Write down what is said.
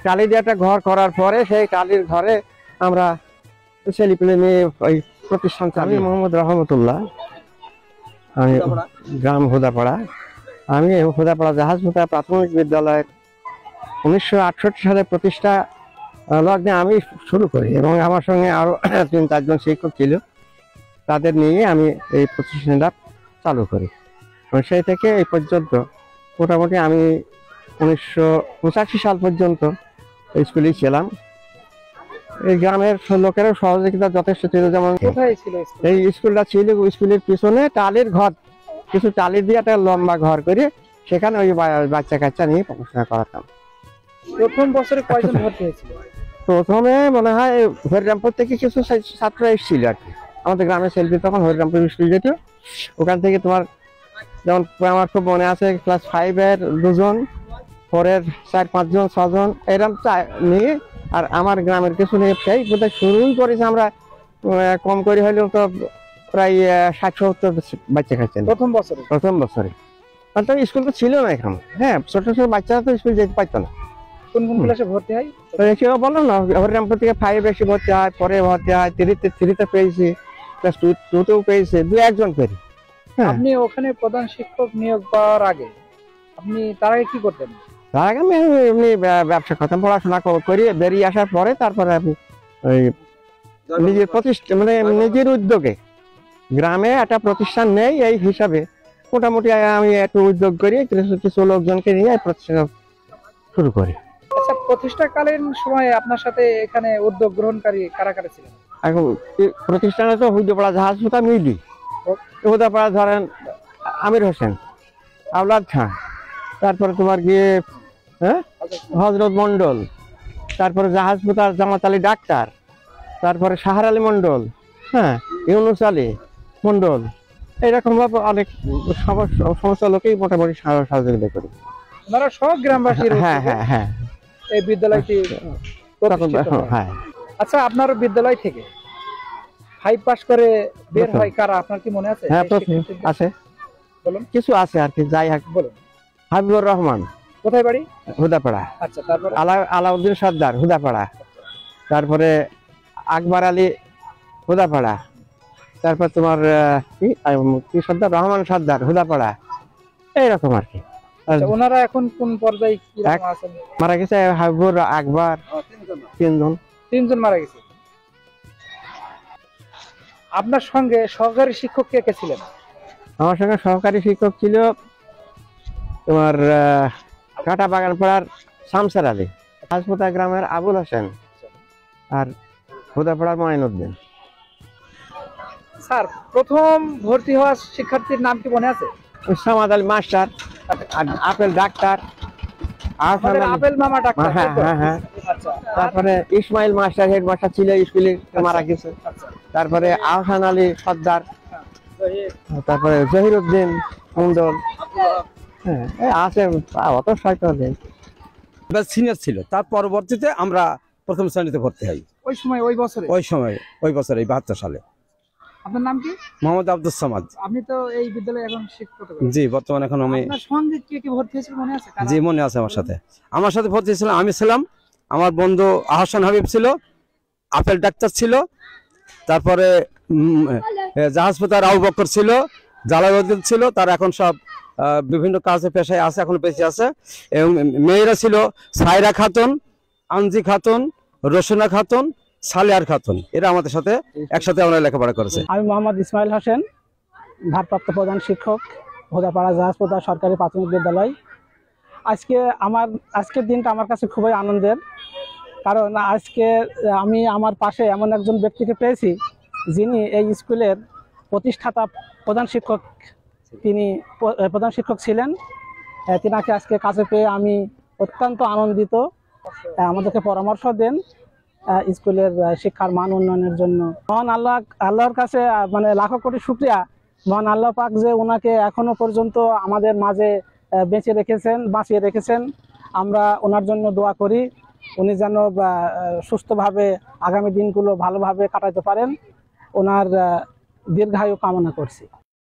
টালি দিয়ে একটা ঘর করার পরে সেই টালির ঘরে আমরা ছেলেপিলে নিয়ে ওই প্রতিষ্ঠান চালি। মোহাম্মদ রহমতুল্লাহ, আমি গ্রাম হুদাপাড়া। আমি হুদাপাড়া জাহাজমুতা প্রাথমিক বিদ্যালয়ের 1968 সালে প্রতিষ্ঠা লগ্নে আমি শুরু করি এবং আমার সঙ্গে আরও 3-4 জন শিক্ষক ছিল, তাদের নিয়ে আমি এই প্রতিষ্ঠানটা চালু করি। এবং সেই থেকে এই পর্যন্ত মোটামুটি আমি 1985 সাল পর্যন্ত স্কুলেই ছিলাম। এই গ্রামের লোকেরও সহযোগিতা যথেষ্ট ছিল। যেমন এই স্কুলটা ছিল, স্কুলের পিছনে টালির ঘর, কিছু টালি দিয়ে একটা লম্বা ঘর করে সেখানে ওই বাচ্চা কাচ্চা নিয়ে পড়াশোনা করাতাম। প্রথম বছরে কয়জন ভর্তি হয়েছিল? প্রথমে মনে হয় হরিরামপুর থেকে কিছু ছাত্র এসেছিল আর কি। আমাদের গ্রামের ছেলে তখন হরিরামপুর স্কুল যেত, ওখান থেকে তোমার যেমন আমার খুব মনে আছে ক্লাস 5-এর 2 জন, 4-এর 4-5 জন, 6 জন এরকম নিয়ে, আর আমার গ্রামের কিছু নিয়ে সেই বোধহয় শুরুই করেছি আমরা কম করে হলেও তো প্রায় 60-70 বাচ্চা খাচ্ছেন প্রথম বছরে। তো স্কুল তো ছিল না এখানে। হ্যাঁ, ছোট ছোট বাচ্চারা তো স্কুল যেতে পারতো না। কোন কোন ক্লাসে ভর্তি হয়? কেউ বললাম না, হরিরামপুর থেকে 5 এসে ভর্তি হয়, পরে ভর্তি হয় 3-তে পেয়েছি, ক্লাস 2-তেও পেয়েছে, 2-1 জন পেরি। আপনি ওখানে প্রধান শিক্ষক নিয়োগ পাওয়ার আগে আপনি তার আগে কি করতেন? তার আগে আমি এমনি ব্যবসা করতাম, পড়াশোনা করে বেরিয়ে আসার পরে তারপরে আমি ওই নিজের প্রতিষ্ঠান মানে নিজের উদ্যোগে গ্রামে একটা প্রতিষ্ঠান নেই এই হিসাবে মোটামুটি আমি একটু উদ্যোগ করি, কিছু লোকজনকে নিয়ে প্রতিষ্ঠান শুরু করি। আচ্ছা, প্রতিষ্ঠাকালীন সময়ে আপনার সাথে এখানে উদ্যোগ গ্রহণকারী কারা কারা ছিলেন? এখন প্রতিষ্ঠানে তো হুদাপাড়া জাহাজমুতা মিলি, হুদাপাড়া ধরেন আমির হোসেন, আওলাদ খান, তারপরে তোমার গিয়ে হজরত মন্ডল, তারপরে জাহাজমুতার জামাত আলী ডাক্তার, তারপরে সাহার আলী মন্ডল, ইউনুস আলী মন্ডল, এইরকম ভাবে অনেক সমস্ত লোকেই মোটামুটি সহযোগিতা করি। ওনারা সব গ্রামবাসীর এই বিদ্যালয়টি প্রতিষ্ঠিত হয়। আচ্ছা, আপনার বিদ্যালয় থেকে 5 পাস করে বের হয় কারা, আপনার কি মনে আছে? হ্যাঁ, আছে, বলুন। কিছু আছে আর কি, যাই হোক বলুন। হাবিবুর রহমান, কোথায় বাড়ি? হুদাপাড়া। আচ্ছা, তারপরে আলাউদ্দিন সর্দার, হুদাপাড়া। তারপরে আকবর আলী, হুদাপাড়া। তারপর তোমার কি সর্দার, রহমান সর্দার, হুদাপাড়া। এইরকম আর কি। ওনারা এখন কোন পর্যায়ে আছেন? মারা গেছে হাবিবুর, আকবর, 3 জন মারা গেছে। আপনার সঙ্গে সহকারী শিক্ষক কে কে ছিলেন? আমার সঙ্গে সহকারী শিক্ষক ছিল তোমার কাটা বাগান পাড়ার শামসার আলী, হাজপুতা গ্রামের আবুল হোসেন, আর হুদাপাড়ার মঈনুদ্দিন। স্যার, প্রথম ভর্তি হওয়া শিক্ষার্থীর নাম কি মনে আছে? Samad Ali master, apple doctor, apple মামা ডাক্তার। হ্যাঁ। তারপরে ইসমাইল মাস্টার, হেডমাস্টার ছিল স্কুলে, মারা গেছে। তারপরে আহসান আলী সর্দার, তারপরে জহিরুদ্দিন মন্ডল, আছে অত সাহিত্য নেই। সিনিয়র ছিল, তার পরবর্তীতে আমরা প্রথম শ্রেণীতে ভর্তি হই। ওই সময় ওই বছর এই 72 সালে। আপনার নাম কি? মোহাম্মদ আব্দুস সামাদ। আপনি তো এই বিদ্যালয়ে এখন শিক্ষক? জি, বর্তমানে এখন আমি। আপনার সঙ্গে কে কে ভর্তি হয়েছিল মনে আছে? জি, মনে আছে। আমার সাথে ভর্তি ছিলাম, আমি ছিলাম, আমার বন্ধু আহসান হাবিব ছিল, আপেল ডাক্তার ছিল, তারপরে জাহাজপুতার আবু বকর ছিল, জালালউদ্দিন ছিল, তারা এখন সব বিভিন্ন কাজে পেশায় আছে, এখন বেঁচে আছে। এবং মেয়েরা ছিল সাইরা খাতুন, আনজি খাতুন, রোশনা খাতুন, সালেয়ার খাতুন। এরা আমাদের সাথে একসাথে আমরা লেখাপড়া করেছে। আমি মোহাম্মদ ইসমাইল হোসেন, ভারপ্রাপ্ত প্রধান শিক্ষক, হুদাপাড়া জাহাজপুতা সরকারি প্রাথমিক বিদ্যালয়। আজকের দিনটা আমার কাছে খুবই আনন্দের, কারণ আজকে আমি আমার পাশে এমন একজন ব্যক্তিকে পেয়েছি যিনি এই স্কুলের প্রতিষ্ঠাতা প্রধান শিক্ষক ছিলেন। তিনাকে আজকে কাছে পেয়ে আমি অত্যন্ত আনন্দিত। আমাদেরকে পরামর্শ দেন স্কুলের শিক্ষার মান উন্নয়নের জন্য। মহান আল্লাহর কাছে মানে লাখো কোটি শুকরিয়া, মহান আল্লাহ পাক যে ওনাকে এখনো পর্যন্ত আমাদের মাঝে বাঁচিয়ে রেখেছেন। আমরা ওনার জন্য দোয়া করি, উনি যেন সুস্থভাবে আগামী দিনগুলো ভালোভাবে কাটাতে পারেন। ওনার দীর্ঘায়ু কামনা করছি।